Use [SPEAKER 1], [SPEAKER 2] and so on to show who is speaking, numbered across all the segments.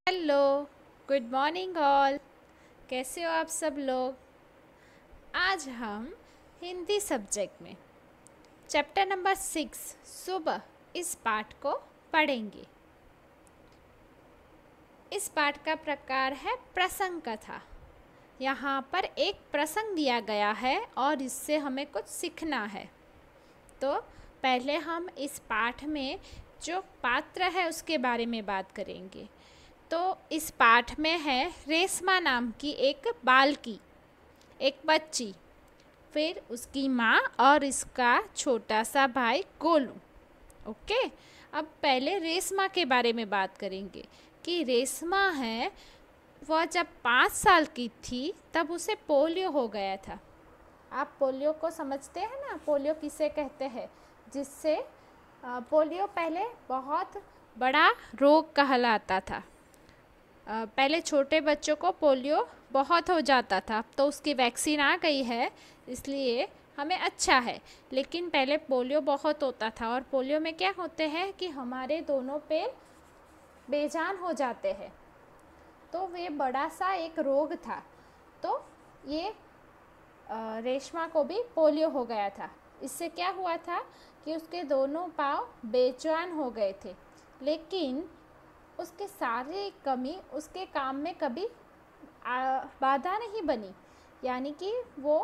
[SPEAKER 1] Hello, good morning all. कैसे हो आप सब लोग। आज हम हिंदी सब्जेक्ट में चैप्टर नंबर 6 सुबह इस पाठ को पढ़ेंगे। इस पाठ का प्रकार है प्रसंग कथा। यहाँ पर एक प्रसंग दिया गया है और इससे हमें कुछ सीखना है। तो पहले हम इस पाठ में जो पात्र है उसके बारे में बात करेंगे। तो इस पाठ में है रेशमा नाम की एक बालकी, एक बच्ची, फिर उसकी माँ और इसका छोटा सा भाई गोलू। ओके, अब पहले रेशमा के बारे में बात करेंगे कि रेशमा है वह जब 5 साल की थी तब उसे पोलियो हो गया था। आप पोलियो को समझते हैं ना, पोलियो किसे कहते हैं, जिससे पोलियो पहले बहुत बड़ा रोग कहलाता था। पहले छोटे बच्चों को पोलियो बहुत हो जाता था, तो उसकी वैक्सीन आ गई है इसलिए हमें अच्छा है। लेकिन पहले पोलियो बहुत होता था और पोलियो में क्या होते हैं कि हमारे दोनों पैर बेजान हो जाते हैं। तो वे बड़ा सा एक रोग था। तो ये रेशमा को भी पोलियो हो गया था। इससे क्या हुआ था कि उसके दोनों पाँव बेजान हो गए थे, लेकिन उसके सारे कमी उसके काम में कभी बाधा नहीं बनी। यानी कि वो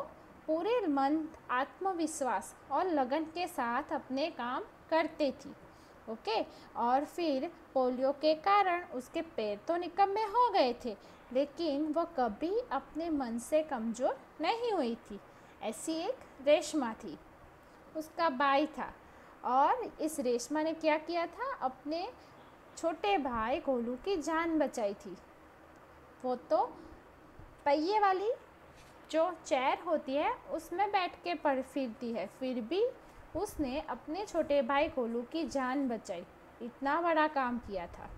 [SPEAKER 1] पूरे मन, आत्मविश्वास और लगन के साथ अपने काम करती थी। ओके, और फिर पोलियो के कारण उसके पैर तो निकम्मे हो गए थे, लेकिन वो कभी अपने मन से कमज़ोर नहीं हुई थी। ऐसी एक रेशमा थी, उसका भाई था। और इस रेशमा ने क्या किया था, अपने छोटे भाई गोलू की जान बचाई थी। वो तो पहिए वाली जो चेयर होती है उसमें बैठ के पढ़ फिरती है, फिर भी उसने अपने छोटे भाई गोलू की जान बचाई। इतना बड़ा काम किया था।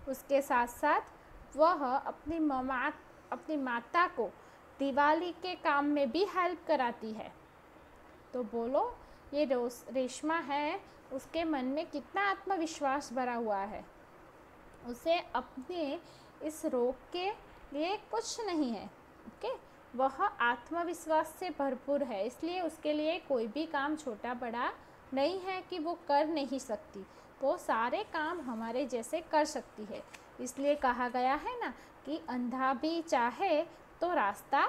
[SPEAKER 1] उसके साथ साथ वह अपनी माता को दिवाली के काम में भी हेल्प कराती है। तो बोलो, ये रेशमा है, उसके मन में कितना आत्मविश्वास भरा हुआ है। उसे अपने इस रोग के लिए कुछ नहीं है। ओके, वह आत्मविश्वास से भरपूर है, इसलिए उसके लिए कोई भी काम छोटा बड़ा नहीं है कि वो कर नहीं सकती। वो सारे काम हमारे जैसे कर सकती है। इसलिए कहा गया है ना कि अंधा भी चाहे तो रास्ता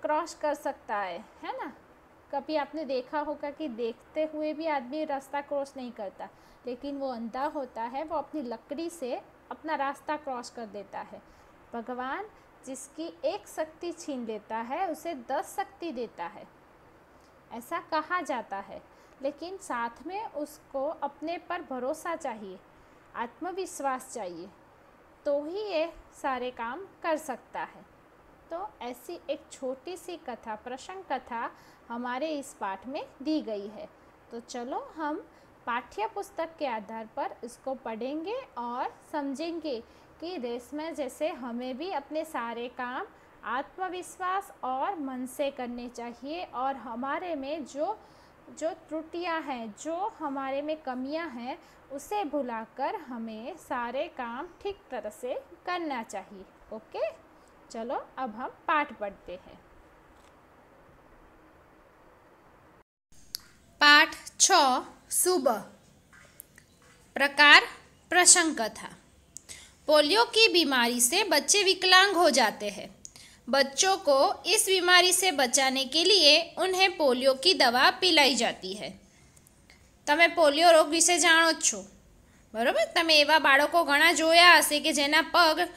[SPEAKER 1] क्रॉस कर सकता है ना। कभी आपने देखा होगा कि देखते हुए भी आदमी रास्ता क्रॉस नहीं करता, लेकिन वो अंधा होता है, वो अपनी लकड़ी से अपना रास्ता क्रॉस कर देता है। भगवान जिसकी एक शक्ति छीन लेता है उसे 10 शक्ति देता है, ऐसा कहा जाता है। लेकिन साथ में उसको अपने पर भरोसा चाहिए, आत्मविश्वास चाहिए, तो ही ये सारे काम कर सकता है। तो ऐसी एक छोटी सी कथा, प्रसंग कथा हमारे इस पाठ में दी गई है। तो चलो हम पाठ्य पुस्तक के आधार पर इसको पढ़ेंगे और समझेंगे कि रेशमा जैसे हमें भी अपने सारे काम आत्मविश्वास और मन से करने चाहिए, और हमारे में जो त्रुटियां हैं, जो हमारे में कमियां हैं, उसे भुलाकर हमें सारे काम ठीक तरह से करना चाहिए। ओके, चलो अब हम पाठ पढ़ते हैं। पाठ 6 सुबह। प्रकार प्रसंग कथा। पोलियो की बीमारी से बच्चे विकलांग हो जाते हैं। बच्चों को इस बीमारी से बचाने के लिए उन्हें पोलियो की दवा पिलाई जाती है। તમે પોલિયો રોગ વિશે જાણો જ છો, બરાબર? તમે એવા બાળકો ઘણા જોયા હશે કે જેના પગ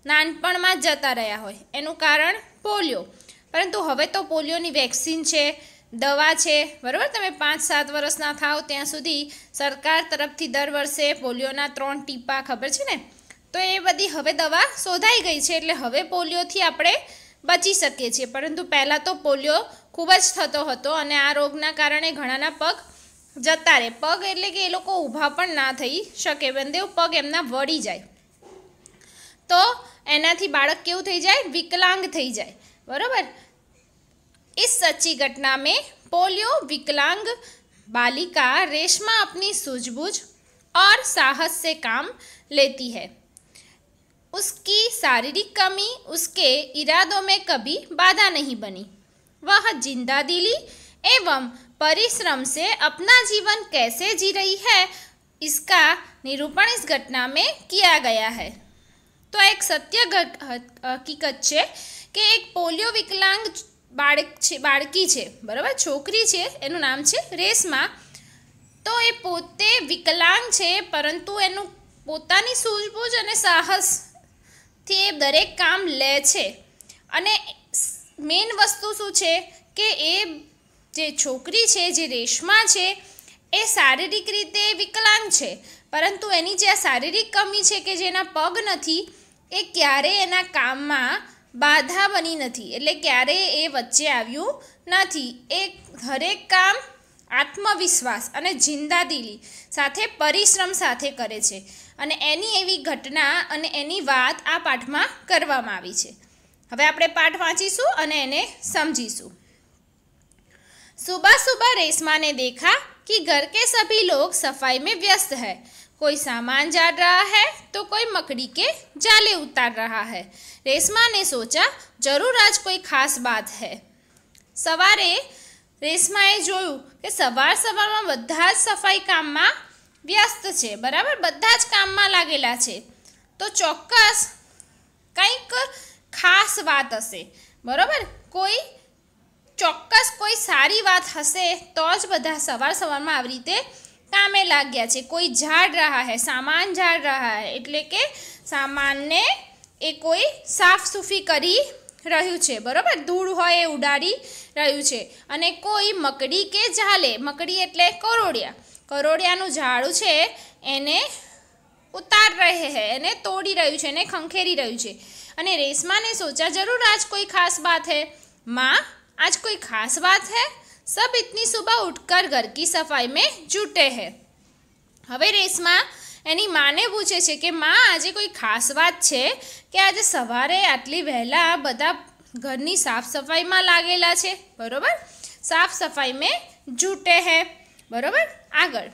[SPEAKER 1] નાનપણમાં જ જતા રહ્યા હોય, એનું કારણ પોલિયો. પરંતુ હવે તો પોલિયોની વેક્સિન છે, દવા છે, બરાબર? તમે 5-7 વર્ષના થાવ ત્યાં સુધી સરકાર તરફથી દર વર્ષે પોલિયોના 3 ટીપા, ખબર છે ને? તો એ બધી હવે દવા શોધાઈ ગઈ છે, એટલે હવે પોલિયોથી આપણે બચી શકીએ છીએ. પરંતુ પહેલાં તો પોલિયો ખૂબ જ થતો હતો અને આ રોગના કારણે ઘણાના પગ જતા રહે. પગ એટલે કે એ લોકો ઊભા પણ ના થઈ શકે, બંને પગ એમના વળી જાય તો એનાથી બાળક કેવું થઈ જાય, વિકલાંગ થઈ જાય, બરાબર? इस सच्ची घटना में पोलियो विकलांग बालिका रेशमा अपनी सूझबूझ और साहस से काम लेती है। उसकी शारीरिक कमी उसके इरादों में कभी बाधा नहीं बनी। वह जिंदा दिली एवं परिश्रम से अपना जीवन कैसे जी रही है, इसका निरूपण इस घटना में किया गया है। तो एक सत्य હકીકત છે કે એક પોલિયો વિકલાંગ બાળકી છે, બરાબર, છોકરી છે, એનું નામ છે રેશમા। તો એ પોતે વિકલાંગ છે, પરંતુ એનું પોતાની સૂઝબૂઝ અને સાહસથી એ દરેક કામ લે છે। અને મેઇન વસ્તુ શું છે કે એ જે છોકરી છે, જે રેશમા છે, એ શારીરિક રીતે વિકલાંગ છે, પરંતુ એની જે આ શારીરિક કમી છે કે જેના પગ નથી, એ ક્યારેય એના કામમાં બાધા બની નથી, એટલે ક્યારેય એ વચ્ચે આવ્યું નથી। એ હરેક કામ આત્મવિશ્વાસ અને જિંદાદિલી સાથે પરિશ્રમ સાથે કરે છે અને એની એવી ઘટના અને એની વાત આ પાઠમાં કરવામાં આવી છે। હવે આપણે પાઠ વાંચીશું અને એને સમજીશું। सुबह सुबह रेशमा ने देखा कि घर के सभी लोग सफाई में व्यस्त है। कोई सामान झाड़ रहा है तो कोई मकड़ी के जाले उतार रहा है। रेशमा ने सोचा जरूर आज कोई खास बात है। सवारे रेशमाए जोયું કે સવારમાં બધા જ સફાઈ કામમાં વ્યસ્ત છે, બરાબર, બધા જ કામમાં લાગેલા છે, તો ચોક્કસ કંઈક ખાસ વાત હશે, બરાબર, કોઈ ચોક્કસ કોઈ સારી વાત હશે તો જ બધા સવારમાં આવી રીતે કામે લાગ્યા છે। કોઈ ઝાડ રહા હે, સામાન ઝાડ રહા હે, એટલે કે સામાનને એ કોઈ સાફ સૂફી કરી રહ્યું છે, બરાબર, ધૂળ હોય એ ઉડાડી રહ્યું છે। અને કોઈ મકડી કે ઝાલે, મકડી એટલે કરોડિયાનું ઝાડું છે એને ઉતાર રહે હે, એને તોડી રહ્યું છે, એને ખંખેરી રહ્યું છે। અને રેશમાને સોચા जरूर आज कोई खास बात है। माँ, आज कोई खास बात है। सब इतनी सुबह उठकर घर की सफाई में जुटे हैं। હવે રેશમા એની માને પૂછે છે કે માં, આજે કોઈ ખાસ વાત છે કે આજે સવારે આટલી વહેલા બધા ઘરની સાફ સફાઈમાં લાગેલા છે, બરાબર, સાફ સફાઈ में जुटे हैं, બરાબર। આગળ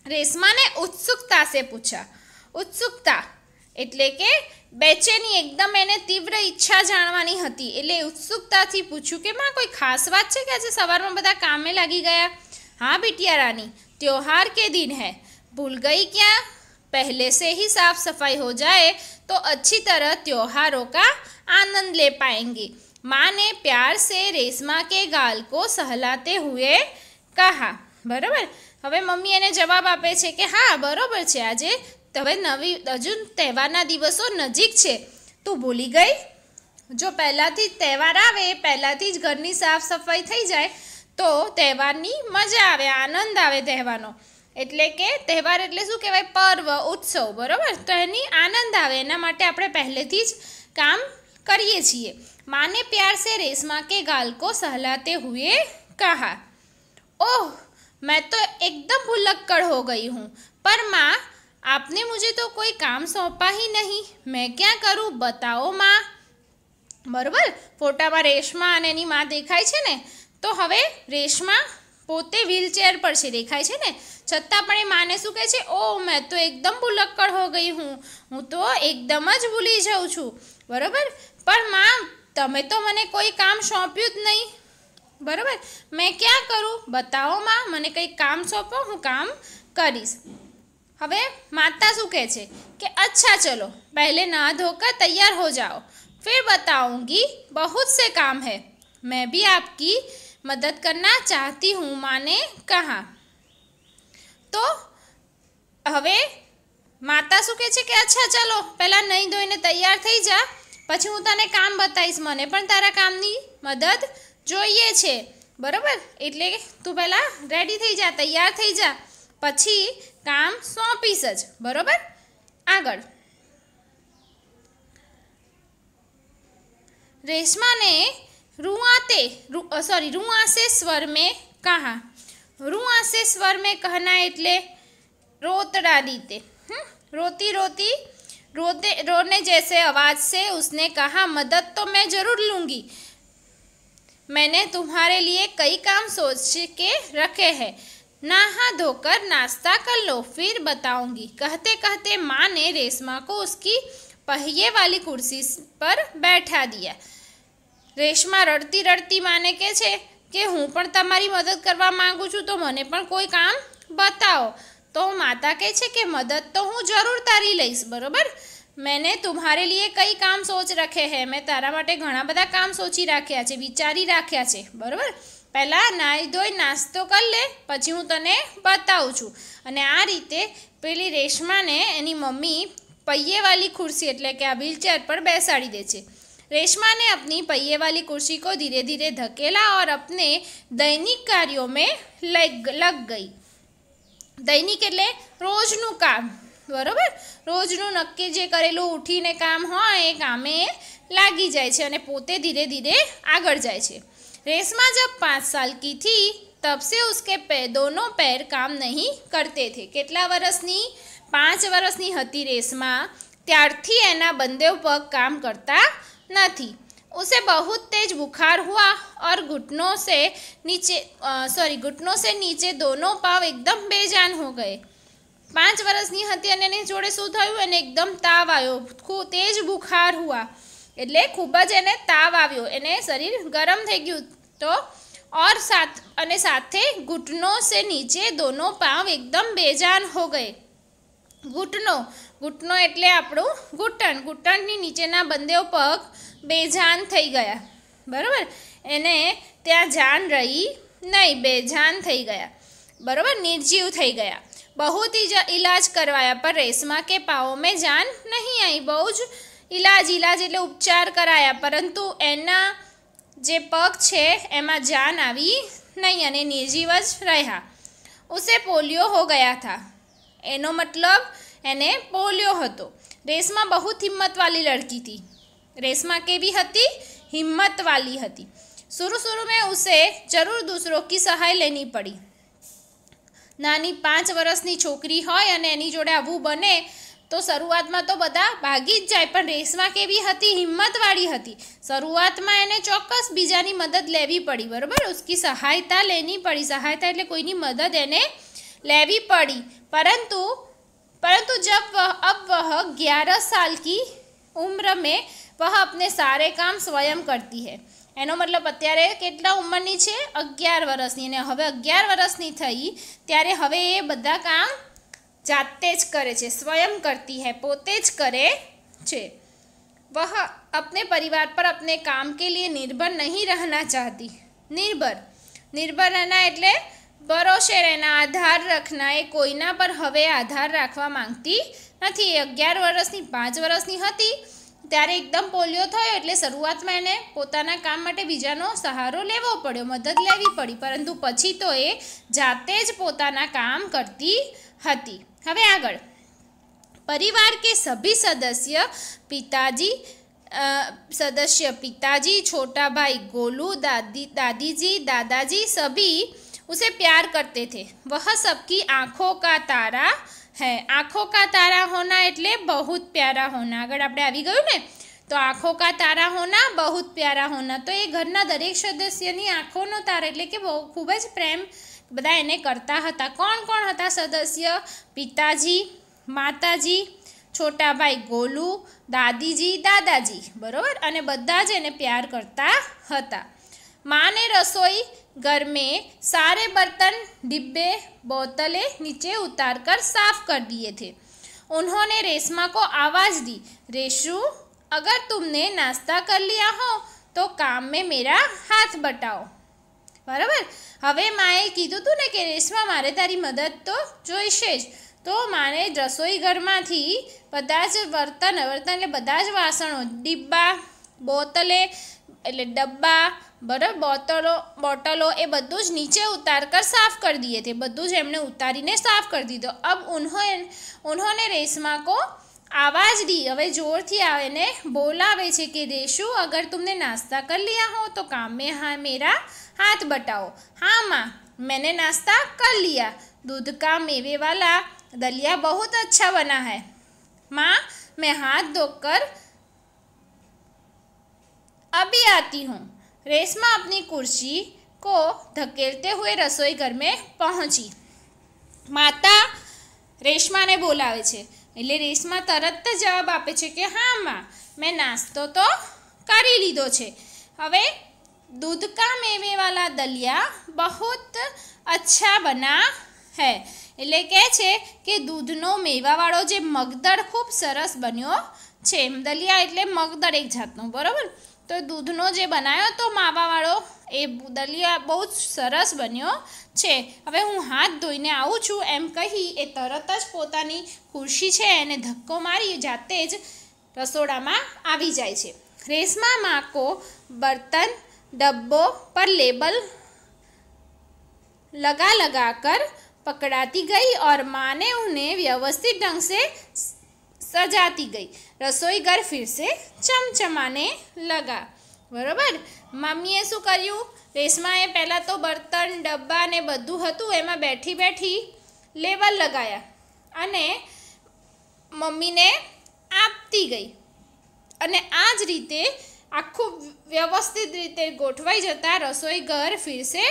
[SPEAKER 1] રેશમાને उत्सुकता से पूछा। उत्सुकता એટલે કે બેચેની, એકદમ એને તીવ્ર ઈચ્છા જાણવાની હતી, એટલે ઉત્સુકતાથી પૂછ્યું કે માં કોઈ ખાસ વાત છે કે આજે સવારમાં બધા કામે લાગી ગયા। हाँ बिटिया रानी, त्योहार के दिन है, भूल गई क्या? पहले से ही साफ सफाई हो जाए तो अच्छी तरह त्योहारों का आनंद ले पाएंगे। माँ ने प्यार से रेशमा के गाल को सहलाते हुए कहा, बराबर। હવે મમ્મી એને જવાબ આપે છે કે હા બરાબર છે, આજે હવે નવી હજુ તહેવારના દિવસો નજીક છે, તું ભૂલી ગઈ? જો પહેલાંથી જ તહેવાર આવે, પહેલાંથી જ ઘરની સાફ સફાઈ થઈ જાય તો તહેવારની મજા આવે, આનંદ આવે તહેવારનો। એટલે કે તહેવાર એટલે શું કહેવાય? પર્વ, ઉત્સવ, બરાબર, તો એની આનંદ આવે એના માટે આપણે પહેલેથી જ કામ કરીએ છીએ। माँ ने प्यार से रेशमा के गाल को सहलाते हुए कहा, ओह, मैं तो एकदम भुलक्कड़ हो गई हूँ, पर माँ आपने मुझे तो कोई काम सौंपा ही नहीं, मैं क्या करूँ बताओ माँ। बराबर, फोटाમાં રેશમા અને એની માં દેખાય છે ને, તો હવે રેશમા પોતે વ્હીલચેર પર છે, દેખાય છે ને, છતાં પણ એ માને શું કહે છે? ઓ, મેં તો એકદમ ભુલક્કડ હો ગઈ હું તો એકદમ જ ભૂલી જાઉં છું, બરાબર, પણ માં તમે તો મને કોઈ કામ સોંપ્યું જ નહીં, બરાબર, મેં ક્યાં કરું બતાવો માં, મને કંઈ કામ સોંપો, હું કામ કરીશ। હવે માતા શું કહે છે કે अच्छा चलो पहले नहा धोकर तैयार हो जाओ, फिर बताऊंगी, बहुत से काम है, मैं भी आपकी मदद करना चाहती हूँ, माँ ने कहा। तो હવે માતા શું કહે છે કે અચ્છા ચાલો પહેલાં નહીં ધોઈને તૈયાર થઈ જા, પછી હું તને કામ બતાવીશ, મને પણ તારા કામની મદદ જોઈએ છે, બરાબર, એટલે તું પહેલાં રેડી થઈ જા, તૈયાર થઈ જા, પછી કામ સોંપીશ જ, બરાબર। આગળ रेशमा ने रुआसे स्वर में कहा। रुआसे स्वर में कहना એટલે रोतड़ा रीते, रोती रोती रोने जैसे आवाज़ से उसने कहा, मदद तो मैं ज़रूर लूँगी, मैंने तुम्हारे लिए कई काम सोच के रखे हैं, नहा धोकर नाश्ता कर लो, फिर बताऊंगी। कहते कहते माँ ने रेशमा को उसकी पहिए वाली कुर्सी पर बैठा दिया। રેશમા રડતી રડતી માને કહે છે કે હું પણ તમારી મદદ કરવા માંગુ છું, તો મને પણ કોઈ કામ બતાવો। તો માતા કહે છે કે મદદ તો હું જરૂર તારી લઈશ, બરાબર। मैंने तुम्हारे लिए कई काम सोच रखे हैं, मैं तारा માટે ઘણા બધા કામ સોચી રાખ્યા છે, વિચારી રાખ્યા છે, બરાબર। પહેલાં નાહી ધોઈ નાસ્તો કરી લે, પછી હું તને બતાવું છું। અને આ રીતે પેલી રેશમાને એની મમ્મી पहिए वाली कुर्सी એટલે કે આ व्हीलचेयर पर બેસાડી દે છે। रेशमा ने अपनी पहिए वाली कुर्सी को धीरे धीरे धकेला और अपने दैनिक कार्यों में लग गई। दैनिक એટલે રોજનું કામ, બરાબર। રોજનું નક્કી જે કરેલું ઉઠીને કામ હોય એ કામે લાગી જાય છે અને પોતે ધીરે ધીરે આગળ જાય છે। रेशमा जब 5 साल की थी तब से उसके दोनों पैर काम नहीं करते थे। કેટલા વર્ષની? 5 વર્ષની હતી રેશમા, ત્યારથી એના બંને પગ કામ કરતા नहीं। उसे बहुत तेज बुखार हुआ और घुटनों से नीचे दोनों पाँव एकदम बेजान हो गए। 5 વર્ષની હતી અને એની જોડે શું થયું? એને એકદમ તાવ આવ્યો, ખૂબ તેજ બુખાર હુઆ એટલે ખૂબ જ એને તાવ આવ્યો, એને શરીર ગરમ થઈ ગયું। તો और સાથે घुटनों से नीचे दोनों पाँव एकदम बेजान हो गए। ઘૂંટણો એટલે આપણું ઘૂંટણની નીચેના બંને પગ બેજાન થઈ ગયા, બરાબર। એને ત્યાં જાન રહી નહીં, બેજાન થઈ ગયા, બરાબર, નિર્જીવ થઈ ગયા। बहुत इलाज करवाया पर रेशमा के पाँव में जान नहीं आई। બહુ જ इलाज એટલે ઉપચાર કરાયા, પરંતુ એના જે પગ છે એમાં જાન આવી નહીં અને નિર્જીવ જ રહ્યા। ઉસે પોલિયો હો ગયા થા, એનો મતલબ એને પોલિયો હતો। रेशमा बहुत हिम्मत वाली लड़की थी। रेशमा केवी हती? हिम्मत वाली हती। शुरू में उसे जरूर दूसरों की सहाय लेनी पड़ी। नानी 5 વર્ષની છોકરી હોય અને એની જોડે આવું બને તો શરૂઆતમાં તો બધા ભાગી જ જાય, પણ રેશમા કેવી હતી? હિંમતવાળી હતી। શરૂઆતમાં એને ચોક્કસ બીજાની મદદ લેવી પડી, બરાબર, उसकी સહાયતા લેनी पड़ी। સહાયતા એટલે કોઈની મદદ એને લેવી પડી। परंतु जब अब वह 11 साल की उम्र में वह अपने सारे काम स्वयं करती है। એનો મતલબ અત્યારે કેટલા ઉંમરની છે? 11 વર્ષની, અને હવે 11 વર્ષની થઈ ત્યારે હવે એ બધા કામ જાતે જ કરે છે, સ્વયં કરતી है, પોતે જ કરે છે। वह अपने परिवार पर अपने काम के लिए निर्भर नहीं रहना चाहती। निर्भर रहना એટલે ભરોસે રહેના, આધાર રખના। એ કોઈના પર હવે આધાર રાખવા માંગતી નથી। 11 વર્ષની 5 વર્ષની હતી ત્યારે એકદમ પોલિયો થયો એટલે શરૂઆતમાં એને પોતાના કામ માટે બીજાનો સહારો લેવો પડ્યો, મદદ લેવી પડી, પરંતુ પછી તો એ જાતે જ પોતાના કામ કરતી હતી। હવે આગળ, परिवार के सभी सदस्य पिताजी, छोटा भाई गोलू, दादाजी सभी उसे प्यार करते थे। वह सबकी आँखों का तारा है। आँखों का तारा होना એટલે बहुत प्यारा होना। આગળ આપણે આવી ગયું ને, તો આંખો કા તારા હોના, बहुत प्यारा होना, તો એ ઘરના દરેક સદસ્યની આંખોનો તારા એટલે કે બહુ ખૂબ જ પ્રેમ બધા એને કરતા હતા। કોણ હતા સદસ્ય? પિતાજી, માતાજી, છોટા ભાઈ ગોલુ, દાદાજી, બરાબર, અને બધા જ એને પ્યાર કરતા હતા। माँ ने रसोई घर में सारे बर्तन, डिब्बे, बोतलें नीचे उतारकर साफ कर दिए थे। उन्होंने रेशमा को आवाज़ दी, रेशु, अगर तुमने नाश्ता कर लिया हो तो काम में मेरा हाथ बटाओ। बराबर। હવે માએ કીધું હતું ને કે રેશમા મારે તારી મદદ તો જોઈશે જ, તો માને રસોઈ ઘરમાંથી બધા જ બર્તન એટલે બધા જ વાસણો, ડિબ્બા, બોતલે એટલે ડબ્બા, બરાબર, બોટલો એ બધું જ નીચે ઉતાર કર સાફ કરી દીએ थे। બધું જ એમણે ઉતારીને સાફ કરી દીધો। अब उन्होंने रेशमा को आवाज़ दी, હવે જોરથી એને બોલાવે છે કે रेशु, अगर तुमने नाश्ता कर लिया हो तो काम में मेरा हाथ बटाओ। हाँ माँ, मैंने नाश्ता कर लिया। दूध का मेवे वाला दलिया बहुत अच्छा बना है। माँ, मैं हाथ धोकर अभी आती हूँ। रेशमा अपनी कुर्सी को धकेलते हुए रसोई घर में पहुँची। माता रेशमा ने बोलावे छे એટલે રેશમા તરત જ જવાબ આપે છે કે હા માં, મેં નાસ્તો તો કરી લીધો છે। હવે दूध का मेवे वाला दलिया बहुत अच्छा बना है, એટલે કહે છે કે દૂધનો મેવાવાળો જે મગદળ ખૂબ સરસ બન્યો છે। દલિયા એટલે મગદળ એક જાતનો, બરાબર। તો દૂધનો જે બનાવ્યો તો માવાવાળો એ દલિયા બહુ જ સરસ બન્યો છે। હવે હું હાથ ધોઈને આવું છું એમ કહી એ તરત જ પોતાની ખુરશી છે એને ધક્કો મારી જાતે જ રસોડામાં આવી જાય છે। રેશમા માં કો બર્તન डब्बों पर लेबल लगा लगा कर पकड़ाती गई और माँ ने उन्हें व्यवस्थित ढंग से सजाती गई। रसोई घर फिर से चमचमाने लगा। बराबर, मम्मीए શું કર્યું? રેશમાએ પહેલાં તો બર્તન ડબ્બા ને બધું હતું એમાં બેઠી બેઠી લેબલ લગાયા અને મમ્મીને આપતી ગઈ અને આ જ રીતે આખું વ્યવસ્થિત રીતે ગોઠવાઈ જતા રસોઈ ઘર ફિરસે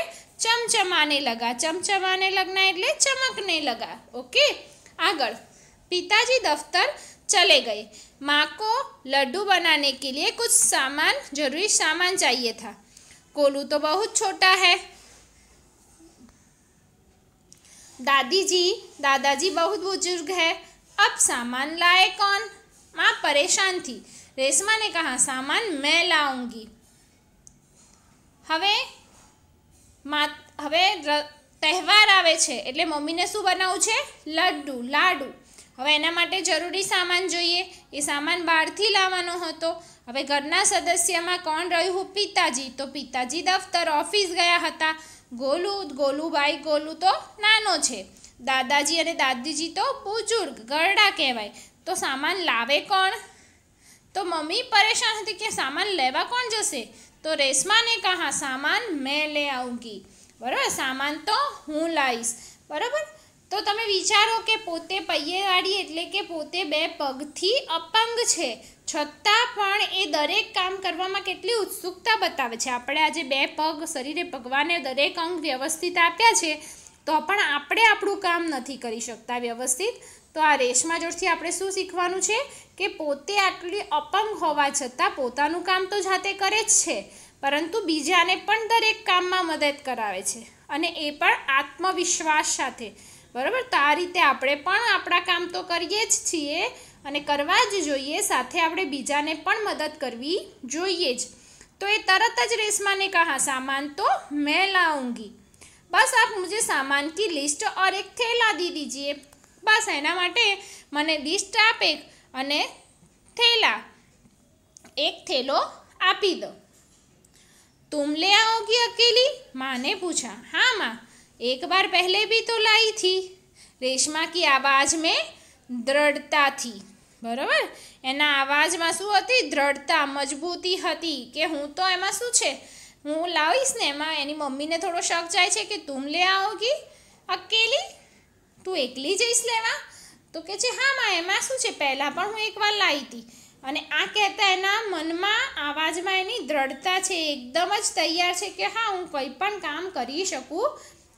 [SPEAKER 1] ચમચમાને લગા। ચમચમાને લગના એટલે ચમકને લગા। ओके, આગળ। पिताजी दफ्तर चले गए। माँ को लड्डू बनाने के लिए कुछ सामान जरूरी सामान चाहिए था। कोलू तो बहुत छोटा है। दादाजी बहुत बुजुर्ग है। अब सामान लाए कौन? माँ परेशान थी। रेशमा ने कहा सामान मैं लाऊंगी। હવે તહેવાર આવે છે એટલે મમ્મીને શું બનાવવું છે? લાડુ। હવે એના માટે જરૂરી સામાન જોઈએ, એ સામાન બહારથી લાવવાનો હતો। હવે ઘરના સદસ્યમાં કોણ રહ્યું? પિતાજી। તો પિતાજી દફતર ઓફિસ ગયા હતા। ગોલુભાઈ ગોલુ તો નાનો છે। દાદાજી અને દાદીજી તો બુજુર્ગ ગરડા કહેવાય। તો સામાન લાવે કોણ? तो मम्मी परेशान थी कि सामान लेवा कौन जैसे। तो रेशमा ने कहा सामान मैं ले आऊँगी। बराबर, सामान तो हूँ लाईश। बराबर, तो तमे विचारो कि पोते पૈયેવાળી એટલે કે પોતે બે પગથી અપંગ છે છતાં પણ એ દરેક કામ કરવામાં કેટલી ઉત્સુકતા બતાવે છે। આપણે આજે બે પગ શરીરે ભગવાને દરેક અંગ વ્યવસ્થિત આપ્યા છે તો પણ આપણે આપણું કામ નથી કરી શકતા વ્યવસ્થિત। તો આ રેશમા જોડથી આપણે શું શીખવાનું છે કે પોતે આટલી અપંગ હોવા છતાં પોતાનું કામ તો જાતે કરે જ છે પરંતુ બીજાને પણ દરેક કામમાં મદદ કરાવે છે અને એ પણ આત્મવિશ્વાસ સાથે। બરાબર, તો આ રીતે આપણે પણ આપણા કામ તો કરીએ જ છીએ અને કરવા જ જોઈએ, સાથે આપણે બીજાને પણ મદદ કરવી જોઈએ જ। તો એ તરત જ રેશમા ने कहा सामान तो मैं लाऊंगी। बस आप मुझे सामान की लिस्ट और एक थैला दे दीजिए। बस एना माटे मने लिस्ट आपे अने थैला एक थैलो आपी दो। तुम ले आओगी अकेली? माँ ने पूछा। हाँ माँ, एक बार पहले भी तो लाई थी। रेशमा की आवाज़ में दृढ़ता थी। बराबर, एना आवाज में शू हती? दृढ़ता, मजबूती हती कि हूँ तो एमां शू छे हूँ लावीश ने। एमां एनी मम्मी ने थोड़ो शक जाए छे कि तुम ले आओगी अकेली? तू एकली जईश लेवा? तो कहे छे हाँ माँ, एमां शू छे, पहला पण हूँ एक बार लाई थी। अने आ कहता एना मनमा आवाजमां एनी दृढ़ता छे, एकदम ज तैयार छे कि हाँ हूँ कोई पण काम करी शकूँ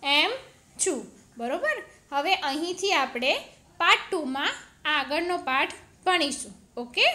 [SPEAKER 1] एम छूं। बरोबर, हवे અહીંથી આપણે પાર્ટ 2 માં આગળનો પાઠ ભણીશું। ओके।